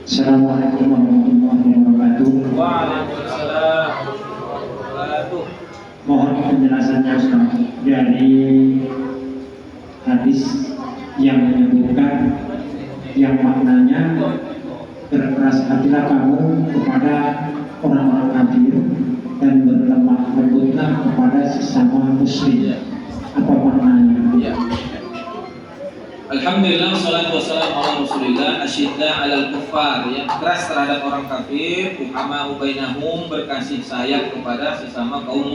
Assalamualaikum warahmatullahi wabarakatuh. Waalaikumsalam warahmatullahi wabarakatuh. Mohon penjelasannya Ustaz dari hadis yang menyebutkan yang maknanya berkeras hatilah kamu kepada orang-orang kafir dan berlemah lembutlah kepada sesama muslim. Apa maknanya? Ya. Alhamdulillah, salatu wassalamu ala Rasulillah, asyidda alal kuffar, ya, keras terhadap orang kafir, ruhama bainahum, berkasih sayang kepada sesama kaum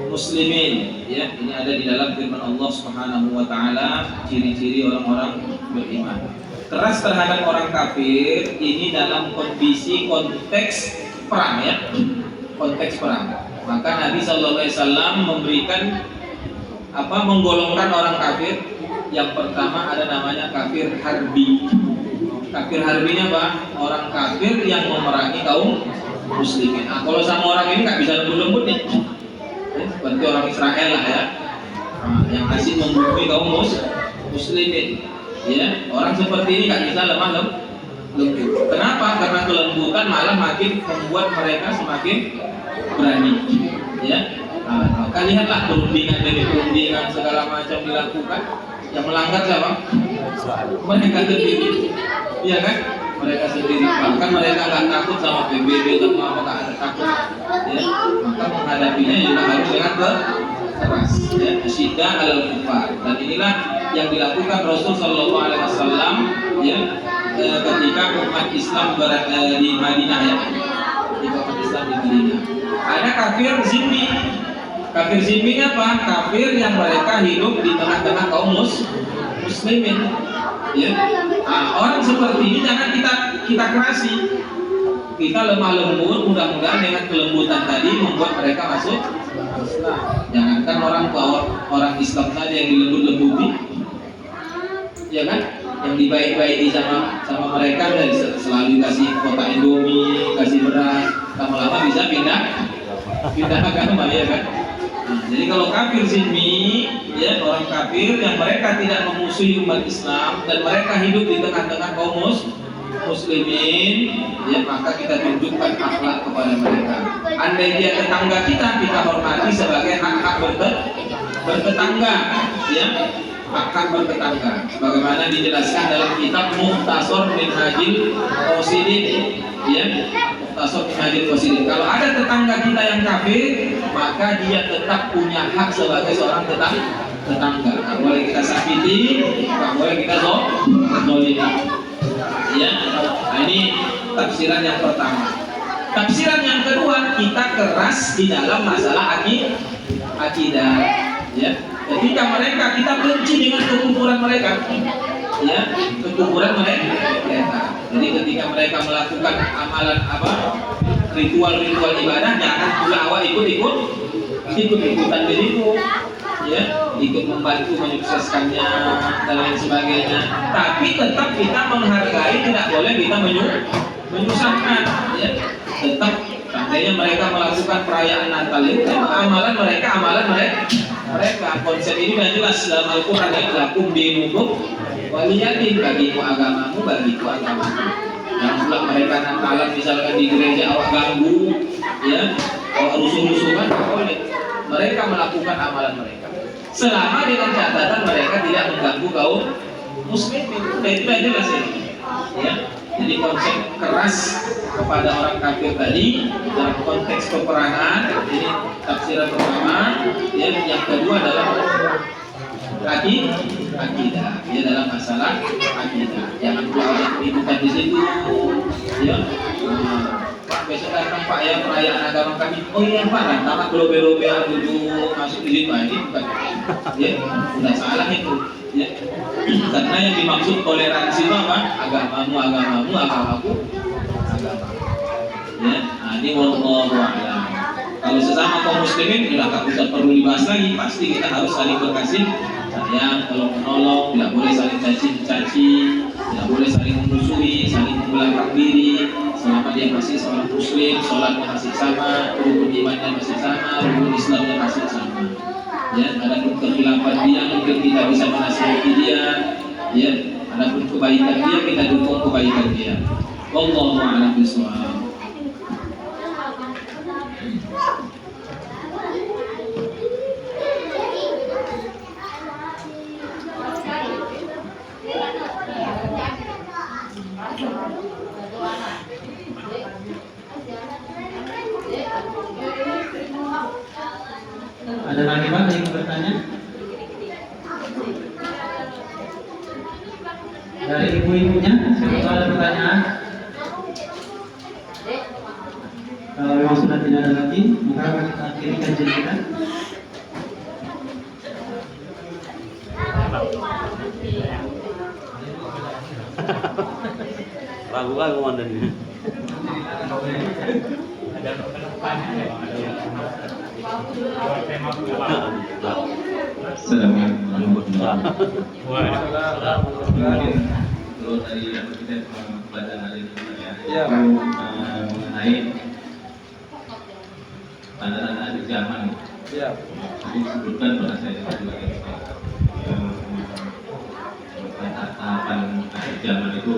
muslimin. Ya, ini ada di dalam firman Allah Subhanahu wa taala, ciri-ciri orang-orang beriman. Keras terhadap orang kafir ini dalam kondisi konteks perang, ya. Konteks perang. Maka Nabi sallallahu alaihi wasallam memberikan menggolongkan orang kafir. Yang pertama ada namanya kafir harbi. Kafir harbinya apa? Orang kafir yang memerangi kaum muslimin. Nah, kalau sama orang ini nggak bisa lembut-lembut nih. Seperti orang Israel lah, ya. Nah, yang asik membunuh kaum muslimin. Ya, orang seperti ini nggak bisa lemah lembut. Kenapa? Karena kelembutan malah makin membuat mereka semakin berani. Ya. Nah, maka lihatlah perundingan demi perundingan segala macam dilakukan. Yang melanggar siapa? Mereka sendiri, iya kan? Mereka sendiri. Bahkan mereka nggak takut sama PBB atau apa, nggak ada takut. Ya, maka menghadapinya juga harus dengan keras. Ya, asyidda alal kuffar. Dan inilah yang dilakukan Rasul Shallallahu Alaihi Wasallam, ya, ketika umat Islam berada di Madinah, ya. Ketika umat Islam di Madinah. Ada kafir zimmi. Kafir zimmi apa? Kafir yang mereka hidup di tengah-tengah kaum muslimin. Ya. Nah, orang seperti ini jangan kita kerasi. Kita lemah lembut, mudah-mudahan dengan kelembutan tadi membuat mereka masuk Islam. Jangankan orang Islam saja yang dilembut-lembuti, ya kan? Yang dibaik-baiki sama mereka dari selalu kasih kotak Indomie, kasih beras, lama-lama bisa pindah agama, ya kan? Nah, jadi kalau kafir zimmi, ya, orang kafir yang mereka tidak memusuhi umat Islam dan mereka hidup di tengah-tengah kaum muslimin, ya, maka kita tunjukkan akhlak kepada mereka. Andai dia tetangga kita hormati sebagai hak-hak bertetangga, ya, hak-hak bertetangga. Bagaimana dijelaskan dalam kitab Mukhtasar Minhajil Qasidin, ya. Kalau ada tetangga kita yang kafir, maka dia tetap punya hak sebagai seorang tetangga. Tidak boleh kita sakiti, tidak boleh kita zolimi. Ya, nah, ini tafsiran yang pertama. Tafsiran yang kedua, kita keras di dalam masalah akidah. Ya, ketika kita benci dengan kekufuran mereka. Ya, kekufuran mereka. Jadi ketika mereka melakukan amalan ritual-ritual ibadah, jangan pula awak ikut-ikutan begitu, ya, ikut membantu menyukseskannya dan lain sebagainya. Tapi tetap kita menghargai, tidak boleh kita menyusahkan, ya. Tetap seandainya mereka melakukan perayaan Natal itu amalan mereka. Konsep ini sudah jelas dalam Al-Quran, ya, lakum dinukum waliyadin, bagiku agamamu, bagiku agamamu. Yang pula mereka Natalan misalkan di gereja awak ganggu, ya, awak rusuh-rusuhan, boleh. Mereka melakukan amalan mereka selama dengan catatan mereka tidak mengganggu kaum muslimin. Itu jelas, ya. Jadi konsep keras kepada orang kafir tadi dalam konteks peperangan, ini tafsiran pertama, ya. Yang kedua adalah akidah, ya, dalam masalah akidah. Jangan pula ikutan di situ, ya. Pak, besok datang Pak, ya, perayaan agama kami. Oh iya Pak, dan tamat belobe-lobean duduk masuk di situ, ini bukan, ya, sudah salah itu, ya. Karena yang dimaksud toleransi itu apa? Agamamu, agamaku, agamamu. Ya, nah, ini wallahu a'lam. Kalau sesama kaum muslimin, tidak perlu dibahas lagi. Pasti kita harus saling berkasih sayang, tolong menolong, tidak boleh saling caci-caci, tidak boleh saling memusuhi, saling membelakang diri. Selama dia masih seorang muslim, sholatnya masih sama, rukun imannya masih sama, rukun Islamnya masih sama. Ya, adapun kekhilafan dia mungkin kita bisa menasihati dia, ya. Adapun kebaikan dia, kita dukung kebaikan dia. Wallahu a'lam bishawab. Ada lagi Pak yang bertanya? Dari ibu-ibunya, siapa ada pertanyaan? Kalau memang sudah tidak ada lagi, maka kita akhiri kajian kita. Ragu-ragu komandan ini. Assalamualaikum warahmatullahi Kalau tadi kita baca hari ini ya, mengenai tanda-tanda akhir zaman. Jadi disebutkan pada saya juga tahapan akhir zaman itu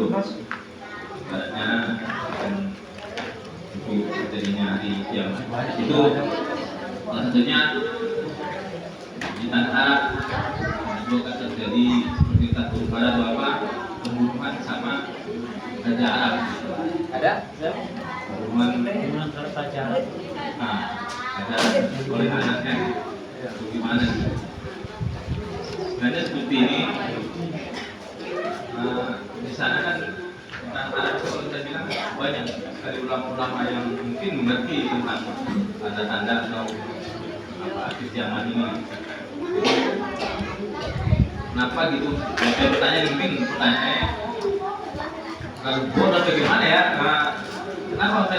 ibaratnya untuk terjadinya hari kiamat itu salah satunya di tanah Arab itu akan terjadi seperti takut pada bapak pembunuhan sama Raja Arab. Ada? Pembunuhan Raja Arab. Nah, ada oleh anaknya. Bagaimana? Sebenarnya seperti ini. Di sana kan orang Arab kalau kita bilang banyak sekali ulama-ulama yang mungkin mengerti tentang tanda-tanda atau akhir zaman ini. Kenapa gitu? Saya bertanya mungkin pertanyaannya bodoh bagaimana ya? Kenapa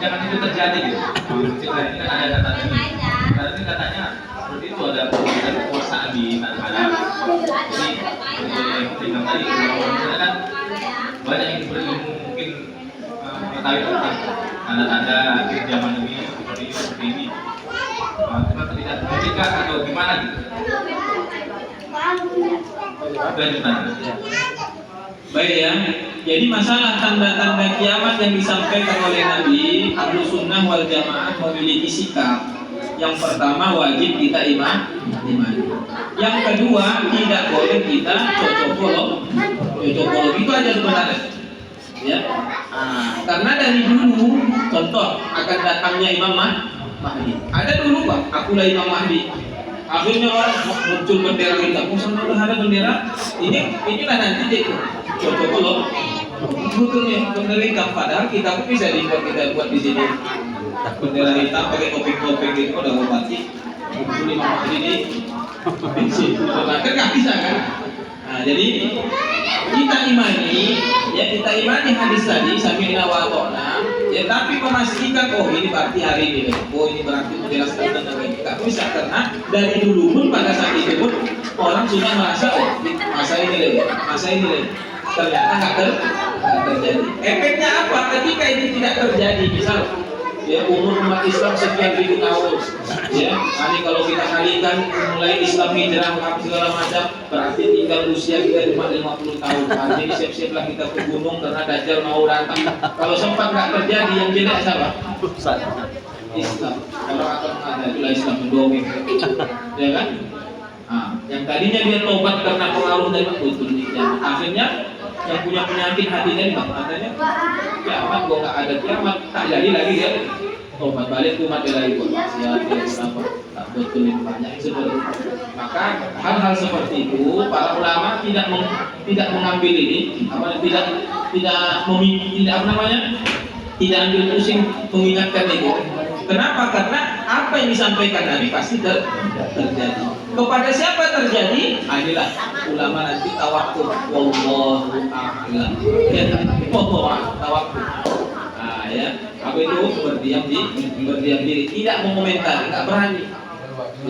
jangan itu terjadi gitu? Ini kan ada kata ini. Karena ini katanya seperti itu ada kekuasaan di tanah Arab. Ini tinggal tadi karena kan banyak yang berilmu mungkin mengetahui tentang tanda-tanda akhir zaman ini seperti ini. Kita tidak mencegah atau gimana gitu? Baik ya. Jadi masalah tanda-tanda kiamat yang disampaikan oleh Nabi, Ahlus Sunnah wal Jamaah memiliki sikap. Yang pertama wajib kita imani. Yang kedua tidak boleh kita cocok-colok itu aja sebenarnya. Ya. Karena dari dulu contoh akan datangnya Imam Mahdi. Ada dulu Pak, akulah Imam Mahdi. Akhirnya orang muncul bendera kita. Musuh udah ada bendera. Inilah nanti dia cocok-colok. Betulnya bendera hitam padahal kita pun bisa kita buat di sini. Bendera hitam pakai topeng-topeng gitu udah mati. Muncul Imam Mahdi di sini. Kan nggak bisa kan? Nah, jadi kita imani hadis tadi sami'na wa ata'na. Ya tapi memastikan ini berarti hari ini, ini berarti menjelaskan tentang ini. Tak bisa karena dari dulu pun pada saat itu pun orang sudah merasa masa ini lagi. Ternyata nggak terjadi. Efeknya apa? Ketika ini tidak terjadi, misal ya umur umat Islam sekian ribu tahun, ya, ini kalau kita kalikan mulai Islam hijrah segala macam, berarti tinggal usia kita cuma 50 tahun. Jadi siap-siaplah kita ke gunung karena Dajjal mau datang. Kalau sempat nggak terjadi, yang jelek siapa? Islam. Orang akan mengatakan itulah Islam mendongeng, ya kan? Yang tadinya dia tobat karena pengaruh dari betul akhirnya yang punya penyakit hatinya katanya kiamat gua nggak ada kiamat tak jadi lagi ya tobat balik tuh mati lagi buat maksiat tak betulin banyak seperti itu. Maka hal-hal seperti itu para ulama tidak mengambil ini tidak ambil pusing mengingatkan itu. Kenapa? Karena apa yang disampaikan Nabi pasti terjadi. Kepada siapa terjadi? Inilah ulama nanti tawakul. Wallahu a'lam. Ya, tawakul. Ya, apa itu berdiam diri, tidak mengomentari, tidak berani.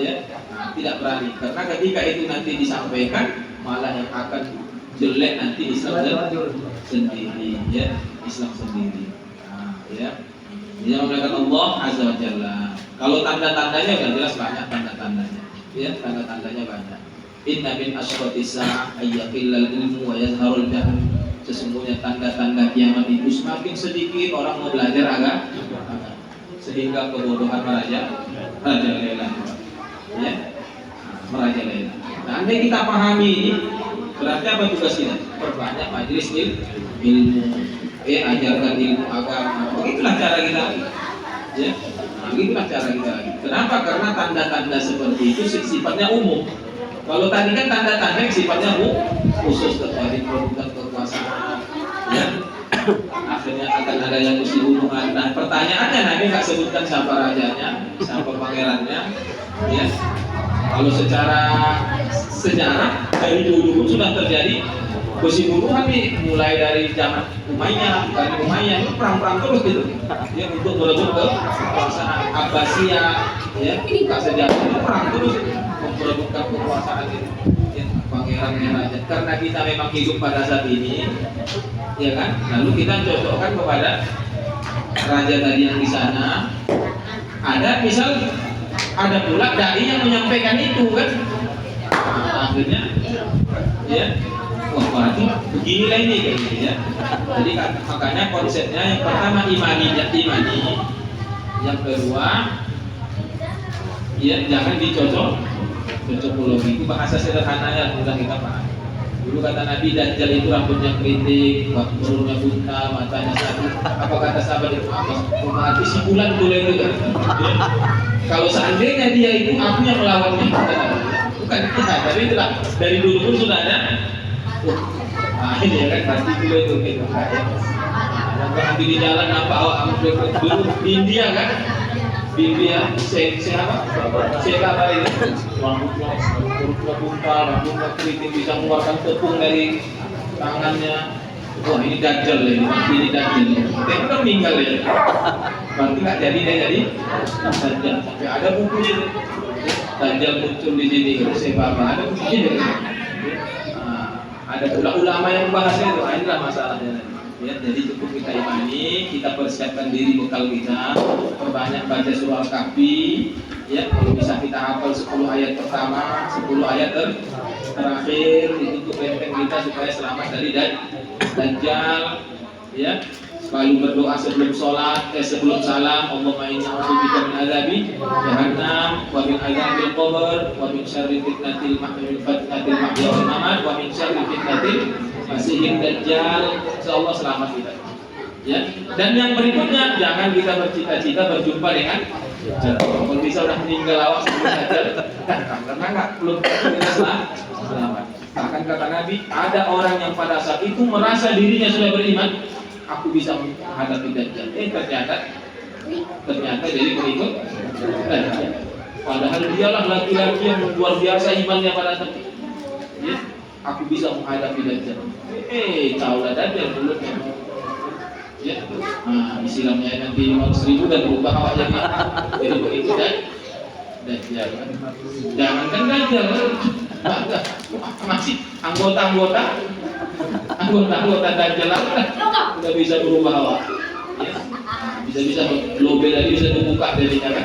Ya, tidak berani. Karena ketika itu nanti disampaikan, malah yang akan jelek nanti Islam sendiri. Ya, Islam sendiri. Ya. Dia mengatakan Allah Azza wa Jalla. Kalau tanda-tandanya sudah jelas banyak tanda-tandanya. Ya, tanda-tandanya banyak. Inna min asyrati sa'ah ayyaqillal ilmu wa yazharul jahl. sesungguhnya tanda-tanda kiamat itu semakin sedikit orang mau belajar agama, sehingga kebodohan merajalela, ya, merajalela. Nah, andai kita pahami ini, berarti apa tugas kita? Perbanyak majelis ilmu, ajarkan ilmu agama. Begitulah cara kita, ya. Nah, begitulah cara kita. Kenapa? Karena tanda-tanda seperti itu sifatnya umum. Kalau tadi kan tanda-tanda sifatnya khusus terkait produk kekuasaan, ya. Akhirnya akan ada yang mesti hubungan. Nah, pertanyaannya Nabi nggak sebutkan siapa rajanya, siapa pangerannya, ya. Kalau secara sejarah dari dulu sudah terjadi kesimpulan nih, mulai dari zaman Umayyah, dari Umayyah itu perang-perang terus gitu, ya, untuk merebut kekuasaan Abbasiyah, ya, buka sejarah itu perang terus memperebutkan kekuasaan itu, ya, pangerannya raja. Karena kita memang hidup pada saat ini, ya kan, lalu kita cocokkan kepada raja tadi yang di sana. Ada misal ada pula dai yang menyampaikan itu kan, nah, akhirnya, ya. Wah, berarti beginilah ini kayak gitu, ya. Jadi makanya konsepnya yang pertama imani, yang kedua, ya, jangan cocokologi. Itu bahasa sederhananya mudah kita paham. Dulu kata Nabi, Dajjal itu rambutnya keriting, mulutnya buntal, matanya satu. Apa kata sahabat itu? Mati si bulan dulu itu kan. Ya. Kalau seandainya dia itu aku yang melawannya, bukan kita, tapi itulah dari dulu pun sudah ada. Nah, ini ya kan berarti dulu itu gitu. Nanti di jalan nampak awak dulu di India kan, di India siapa itu rambutnya buntal, rambutnya keriting, bisa mengeluarkan tepung dari tangannya. Wah, ini Dajjal ya, ini Dajjal. Dia udah meninggal ya. Berarti nggak jadi dia jadi Dajjal. Sampai ada bukunya itu. Dajjal muncul di sini, siapa ada bukunya. Ada pula ulama yang membahasnya itu, inilah masalahnya. Ya, jadi cukup kita imani, kita persiapkan diri bekal kita, perbanyak baca surah Al-Kahfi, ya, kalau bisa kita hafal 10 ayat pertama, 10 ayat terakhir, itu untuk benteng kita supaya selamat dari Dajjal, ya. Selalu berdoa sebelum sholat, sebelum salam, Allahumma inni a'udzubika min adzabi jahannam wa min adzabil qabr wa min syarri fitnatil mahya wal mamat wa min syarri fitnatil masiihid dajjal. Insyaallah selamat kita. Ya. Dan yang berikutnya, jangan kita bercita-cita berjumpa dengan Dajjal. Kalau bisa udah meninggal awak sebelum Dajjal, karena belum kita selamat. Bahkan kata Nabi, ada orang yang pada saat itu merasa dirinya sudah beriman, aku bisa menghadapi Dajjal. Ternyata jadi pengikut Dajjal. Padahal dialah laki-laki yang luar biasa imannya pada saat itu. Ya, aku bisa menghadapi Dajjal. Tahulah Dajjal dulu. Ya, nah, istilahnya nanti 100.000 dan berubah awak jadi pengikut Dajjal. Jangankan Dajjal, masih anggota Dajjal udah bisa berubah awak, ya. Bisa global lagi, bisa dibuka dari cara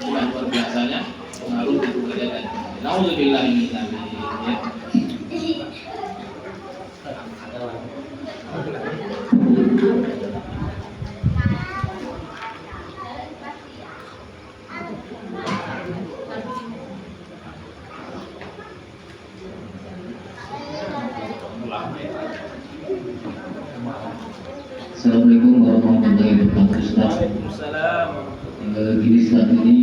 luar biasanya pengaruh itu kejadian. Nauzubillah min dzalik, ya. Assalamualaikum warahmatullahi wabarakatuh. Ustaz. Gini saat ini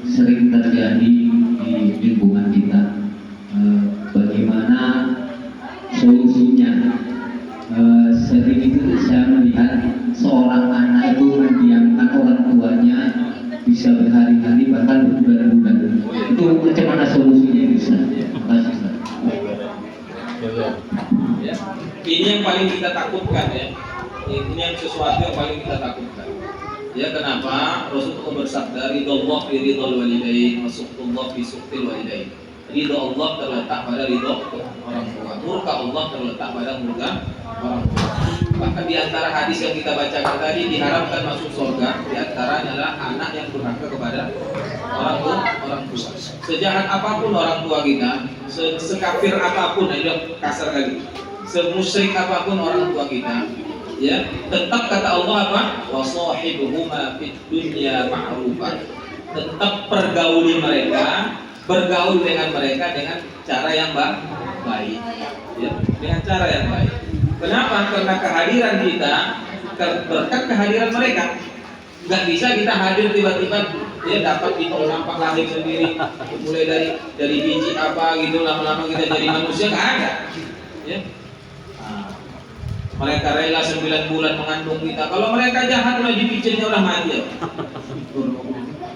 sering terjadi di lingkungan kita. Bagaimana solusinya? Sering itu saya melihat seorang anak itu mendiamkan orang tuanya bisa berhari-hari bahkan berbulan-bulan. Itu macam mana solusinya, Ustaz? Terima kasih, Ustaz. Ya. Ini yang paling kita takutkan, ya. Ini yang sesuatu yang paling kita takutkan. Ya, kenapa? Rasulullah bersabda, ridho fi ridhol walidain, masukullah fi suktil walidain. Ridho Allah terletak pada ridho orang tua. Murka Allah terletak pada murka orang tua. Bahkan di antara hadis yang kita bacakan tadi, diharapkan masuk surga, di antaranya adalah anak yang durhaka kepada orang tua. Sejahat apapun orang tua kita, sekafir apapun, ini kasar kali. semusyrik apapun orang tua kita, ya, tetap kata Allah apa? Wasahibuhuma fid dunya ma'rufan. Tetap pergauli mereka, bergaul dengan mereka dengan cara yang baik, ya, dengan cara yang baik. Kenapa? Karena kehadiran kita, berkat kehadiran mereka. Nggak bisa kita hadir tiba-tiba dia dapat di tong sampah lahir sendiri, mulai dari biji apa gitu, lama-lama kita jadi manusia, nggak ada, ya. Nah, mereka rela 9 bulan mengandung kita. Kalau mereka jahat, udah dipicitnya udah mati, ya.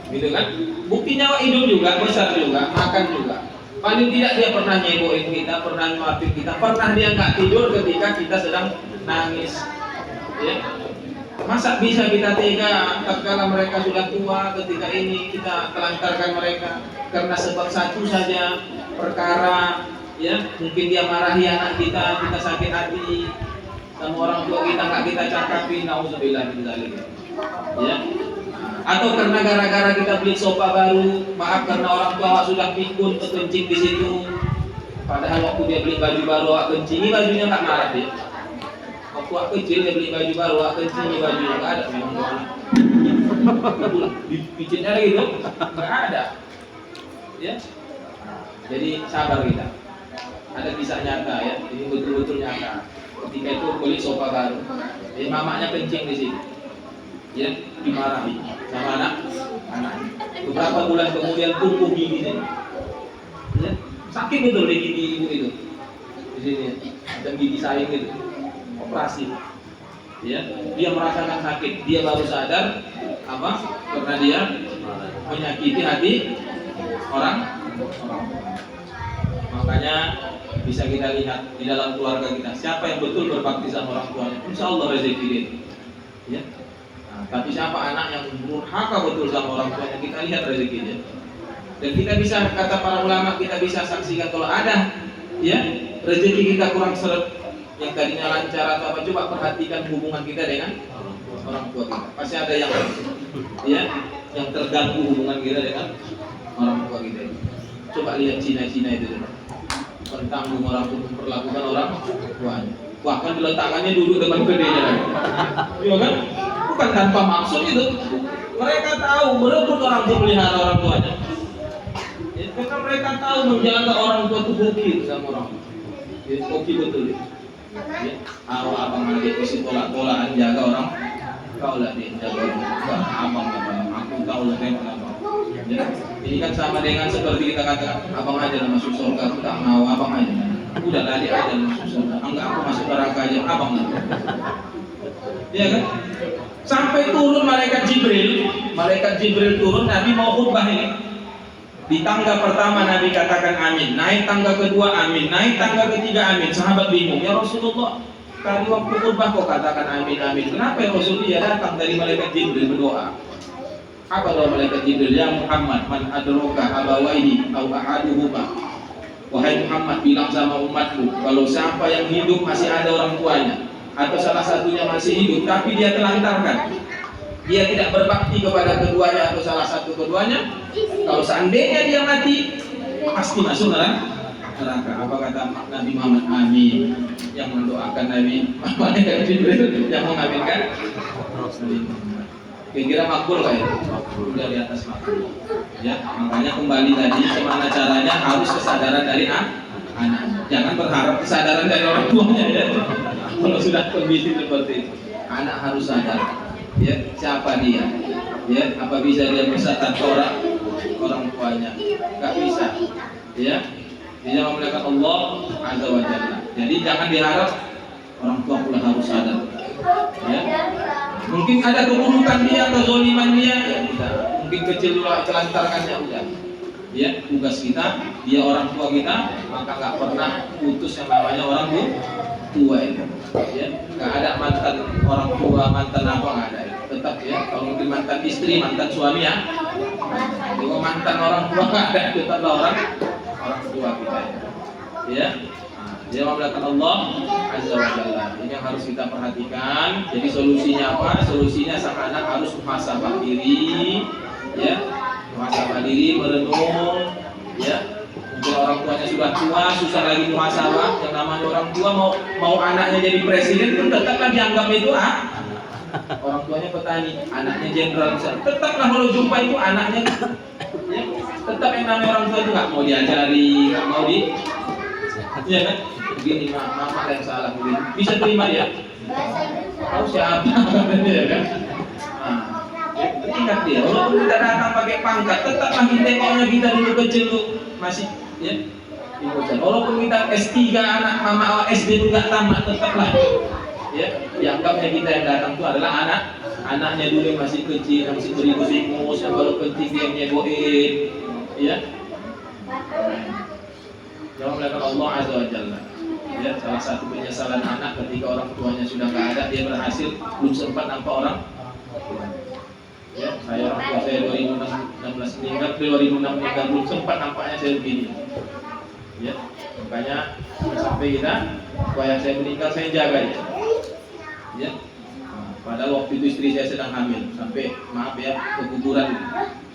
Gitu kan? Bukti nyawa hidup juga, besar juga, makan juga. Paling tidak dia pernah nyeboin kita, pernah nyuapin kita, pernah dia nggak tidur ketika kita sedang nangis, ya. Masa bisa kita tega tatkala mereka sudah tua, ketika ini kita telantarkan mereka karena sebab satu saja perkara, ya, mungkin dia marahi anak kita sakit hati, sama orang tua kita nggak kita cakapin, nauzubillah min dzalik, ya. Atau karena gara-gara kita beli sofa baru, maaf karena orang tua sudah pikun kekencing di situ, padahal waktu dia beli baju baru, kencingi bajunya nggak marah dia. Waktu aku kecil dia beli baju baru, aku kencingi bajunya nggak ada, memang doang. Dipicitnya gitu, nggak ada, ya. Jadi sabar kita. Ada kisah nyata, ya, ini betul-betul nyata. Ketika itu beli sofa baru, jadi mamanya kencing di sini, ya, dimarahi sama anaknya. Beberapa bulan kemudian tumbuh giginya, ya, sakit betul di gigi ibu itu, di sini, dan gigi saing gitu, operasi, ya, dia merasakan sakit, dia baru sadar apa? Karena dia menyakiti hati orang. Makanya bisa kita lihat di dalam keluarga kita, siapa yang betul berbakti sama orang tuanya, insya Allah rezeki dia, ya. Nah, tapi siapa anak yang durhaka betul sama orang tuanya, kita lihat rezekinya. Dan kita bisa, kata para ulama, kita bisa saksikan kalau ada, ya, rezeki kita kurang seret, yang tadinya lancar atau apa, coba perhatikan hubungan kita dengan orang tua kita. Pasti ada yang, ya, yang terganggu hubungan kita dengan orang tua kita. Coba lihat Cina-Cina itu, tanggung orang tua, memperlakukan orang tuanya. Bahkan diletakkannya duduk depan gedenya, iya kan? Bukan tanpa maksud itu. Mereka tahu merebut orang tua, pelihara orang tuanya. Ya, karena mereka tahu menjaga orang tua itu hoki sama orang tua. Ya, hoki betul. Ya, abang adik isi tolak-tolakan jaga orang. Kau lah dia jaga orang tua. Abang aku tahu lah kenapa. Ya, ini kan sama dengan seperti kita katakan, abang aja lah masuk surga, aku tak mau, abang aja. Udah tadi aja masuk surga, enggak, aku masuk neraka aja, abang lah. Iya kan? Sampai turun malaikat Jibril turun, Nabi mau khutbah ini. Di tangga pertama Nabi katakan amin, naik tangga kedua amin, naik tangga ketiga amin. Sahabat bingung, ya Rasulullah, tadi waktu khutbah kok katakan amin amin. Kenapa ya Rasulullah? Dia datang dari malaikat Jibril berdoa. Apa doa malaikat Jibril? Ya Muhammad, man adroka abawaihi au ahaduhuma. Wahai Muhammad, bilang sama umatku, kalau siapa yang hidup masih ada orang tuanya, atau salah satunya masih hidup tapi dia telantarkan, dia tidak berbakti kepada keduanya atau salah satu keduanya, kalau seandainya dia mati pasti masuk neraka. Apa kata Nabi Muhammad? Amin. Yang mendoakan Nabi malaikat Jibril yang mengaminkan. Kira-kira makbul kan ya? Udah di atas makbul. Ya, makanya kembali tadi, gimana caranya harus kesadaran dari anak. Jangan berharap kesadaran dari orang tuanya ya. Kalau sudah kondisi seperti itu, anak harus sadar. Ya, siapa dia? Ya, apa bisa dia bisa tanpa orang tuanya? Gak bisa. Ya, dia memuliakan Allah Azza wa Jalla. Jadi jangan diharap orang tua pula harus sadar. Ya, mungkin ada keburukan dia, kezoliman dia, ya tidak. Mungkin kecil dulu telantarkannya udah. Ya, tugas kita, dia orang tua kita, maka nggak pernah putus yang namanya orang tua itu. Ya, nggak ada mantan orang tua, mantan apa nggak ada. Tetap ya, kalau mungkin mantan istri, mantan suami ya. Kalau mantan orang tua nggak ada, tetaplah orang tua kita. Ya. Dia memuliakan Allah Azza wa Jalla. Ini yang harus kita perhatikan. Jadi solusinya apa? Solusinya sang anak harus muhasabah diri, ya, muhasabah diri, merenung, ya. Mungkin orang tuanya sudah tua, susah lagi muhasabah. Yang namanya orang tua mau anaknya jadi presiden pun tetaplah dianggap itu orang tuanya petani, anaknya jenderal, tetaplah kalau jumpa itu anaknya, ya, tetap yang namanya orang tua itu nggak mau diajari, nggak mau ya kan? Begini mama yang salah begini, bisa terima dia? Tahu siapa ya kan? Nah, ingat dia, walaupun kita datang pakai pangkat, tetaplah kita tengoknya kita dulu kecil tuh masih, ya. Walaupun kita S3 anak mama SD juga tamat, tetaplah, ya. Dianggapnya kita yang datang itu adalah anaknya dulu yang masih kecil, yang masih berikus-ikus, yang baru kencing dia nyeboin, ya. Jangan melakukan Allah Azza wa Jalla. Ya, salah satu penyesalan anak ketika orang tuanya sudah nggak ada, dia berhasil belum sempat nampak orang. Ya, orang tua saya 2016 meninggal, 2006 meninggal, belum sempat nampaknya saya begini. Ya, makanya sampai kita, supaya saya meninggal saya jaga ya. Ya, padahal waktu itu istri saya sedang hamil, sampai maaf ya keguguran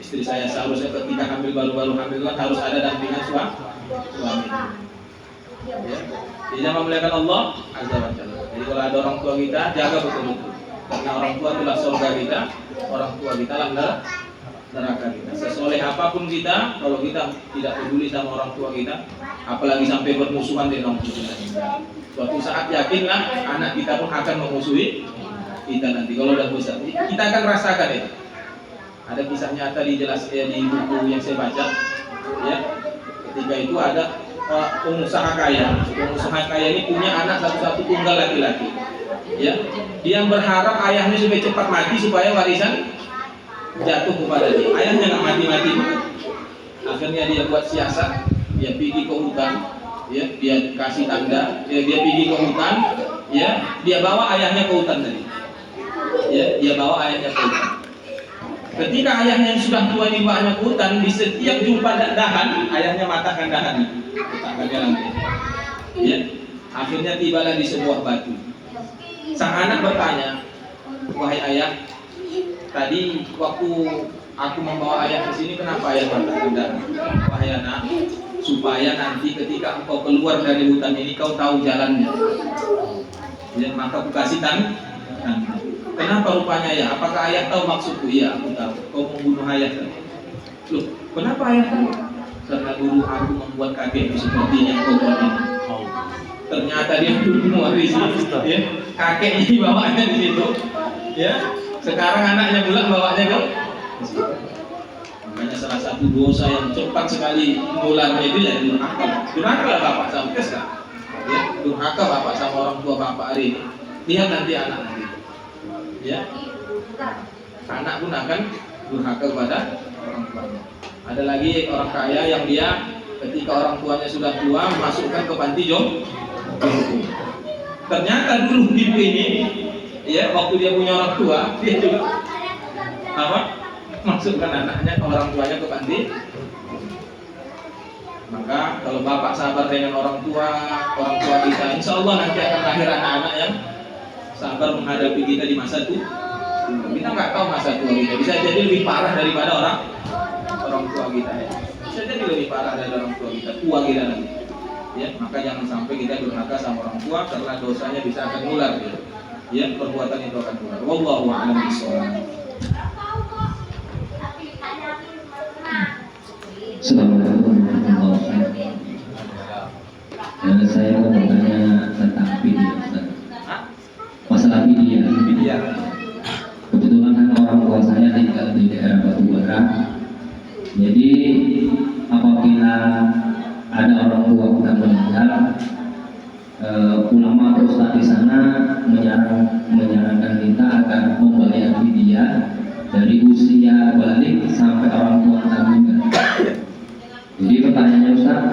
istri saya. Seharusnya ketika hamil baru hamil kan harus ada dampingan suami. Ya, jadi jangan memuliakan Allah Azza wa Jalla. Jadi kalau ada orang tua kita, jaga betul-betul. Karena orang tua adalah surga kita, orang tua kita lah neraka kita. Sesoleh apapun kita, kalau kita tidak peduli sama orang tua kita, apalagi sampai bermusuhan dengan orang tua kita, suatu saat yakinlah anak kita pun akan memusuhi kita nanti. Kalau udah besar, kita akan rasakan itu. Ada kisah nyata dijelaskan di buku yang saya baca. Ya, ketika itu ada pengusaha kaya. Pengusaha kaya ini punya anak satu-satu tunggal laki-laki. Ya, dia berharap ayahnya supaya cepat mati supaya warisan jatuh kepada dia. Ayahnya nggak mati-mati. Akhirnya dia buat siasat, dia pergi ke hutan, ya, dia kasih tanda, dia pergi ke hutan, ya, dia bawa ayahnya ke hutan tadi. Ya, dia bawa ayahnya ke hutan. Ketika ayahnya yang sudah tua dibawanya ke hutan, di setiap jumpa dahan, ayahnya matahkan dahannya. Letakkan jalan. Ya, akhirnya tibalah di sebuah batu. Sang anak bertanya, wahai ayah, tadi waktu aku membawa ayah ke sini, kenapa ayah matahkan dahan? Wahai anak, supaya nanti ketika engkau keluar dari hutan ini, kau tahu jalannya. Ya, maka aku kasih tanda. Kenapa rupanya ya? Apakah ayah tahu maksudku? Iya, aku tahu. Kau membunuh ayah. Loh, kenapa ayah tahu? Karena dulu aku membuat kakekku sepertinya kau buat ini. Ternyata dia dulu mewarisi, ya. Kakeknya dibawanya di situ, ya. Sekarang anaknya pula bawanya ke. Makanya salah satu dosa yang cepat sekali mulanya itu ya durhaka. Durhaka lah bapak sama kesal. Ya, durhaka bapak sama orang tua bapak hari ini. Lihat nanti anak nanti. Ya, anak pun akan durhaka kepada orang tuanya. Ada lagi orang kaya yang dia ketika orang tuanya sudah tua masukkan ke panti jompo. Ternyata dulu ibu ini, ya, waktu dia punya orang tua, dia juga masukkan anaknya ke orang tuanya ke panti. Maka kalau bapak sabar dengan orang tua kita, insya Allah nanti akan lahir anak-anak yang sabar menghadapi kita di masa tua. Kita nggak tahu masa tua kita, bisa jadi lebih parah daripada orang tua kita. Ya. Bisa jadi lebih parah dari orang tua kita, tua kita nanti. Ya, maka jangan sampai kita durhaka sama orang tua karena dosanya bisa akan nular. Ya, perbuatan itu akan nular. Wallahu a'lam bishawab. Assalamualaikum warahmatullahi wabarakatuh. Saya mau bertanya tentang video, Ustaz. Masalah video. Kebetulan kan orang tua saya tinggal di daerah Batubara. Jadi apabila ada orang tua kita meninggal, ulama atau ustaz di sana menyarankan kita agar membayar fidyah dari usia balik sampai orang tua kita meninggal. Jadi pertanyaannya Ustaz,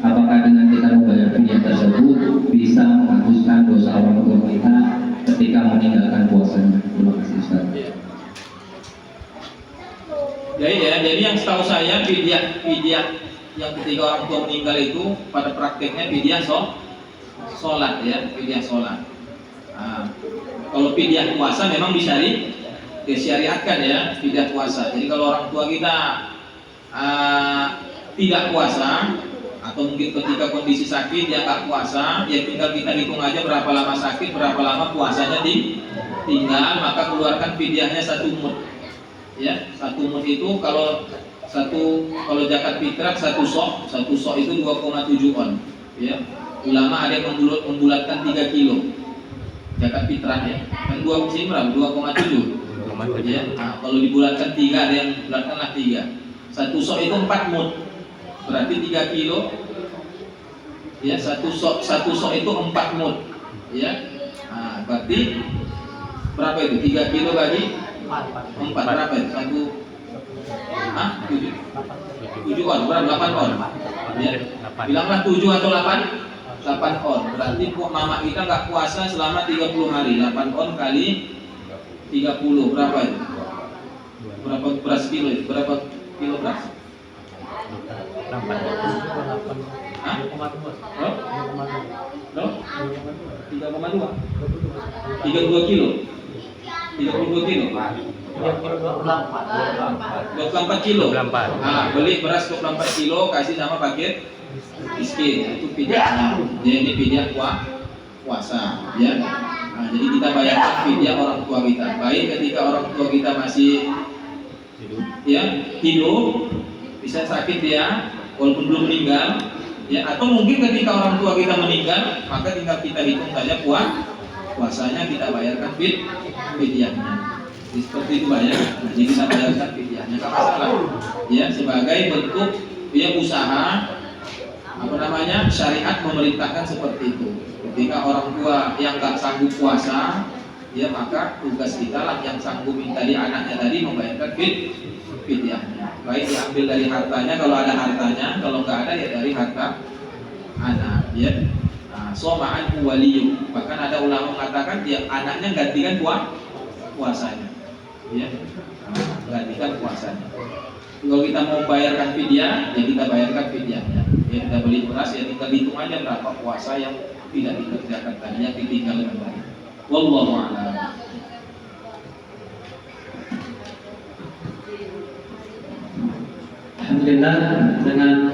apakah dengan kita membayar fidyah tersebut bisa menghapuskan dosa orang tua kita ketika meninggalkan puasanya? Terima kasih Ustaz. Jadi yang setahu saya fidyah yang ketika orang tua meninggal itu pada prakteknya fidyah sholat, ya, fidyah sholat. Kalau fidyah puasa memang disyariatkan, ya, fidyah puasa. Jadi kalau orang tua kita tidak puasa, atau mungkin ketika kondisi sakit dia nggak puasa, ya tinggal kita hitung aja berapa lama sakit, berapa lama puasanya tinggal, maka keluarkan fidyahnya 1 mud. Ya, 1 mud itu kalau zakat fitrah 1 sok itu 2,7 on. Ya, ulama ada yang membulatkan 3 kilo zakat fitrah ya, kan 2 sini berapa? 2,7. Ya, nah, kalau dibulatkan 3 ada yang bulatkanlah 3. 1 sok itu 4 mud, berarti 3 kilo. Ya, 1 sok itu 4 mud. Ya, nah, berarti berapa itu? 3 kilo bagi 4 berapa itu? 7 on, berapa? 8 on. Ya, bilanglah 7 atau 8 on. Berarti mama kita nggak puasa selama 30 hari. 8 on kali 30 berapa itu? Berapa beras kilo itu? Berapa kilo beras? 32 kilo. 32 kilo. 24 kilo. Nah, beli beras 24 kilo kasih sama paket miskin, itu fidyahnya. Jadi fidyah puasa, ya. Nah, jadi kita bayarkan fidyah orang tua kita. Baik ketika orang tua kita masih hidup, bisa sakit dia, walaupun belum meninggal, ya. Atau mungkin ketika orang tua kita meninggal, maka tinggal kita hitung saja puasanya kita bayarkan fidyahnya. Seperti itu banyak. Nah, jadi kita bayarkan fidyahnya, nggak masalah. Ya, sebagai bentuk usaha, syariat memerintahkan seperti itu. Ketika orang tua yang nggak sanggup puasa, ya maka tugas kita lah yang sanggup tadi anaknya tadi membayarkan fidyahnya. Baik diambil dari hartanya kalau ada hartanya, kalau nggak ada ya dari harta anak. Ya. Nah, soma'an waliyu. Bahkan ada ulama mengatakan ya anaknya gantikan puasanya. Ya, gantikan puasanya. Kalau kita mau bayarkan fidyah, ya kita bayarkan fidyahnya. Ya kita beli beras, ya kita hitung aja berapa puasa yang tidak dikerjakan tadi, yang ditinggal dengan baik. Wallahu a'lam. Alhamdulillah dengan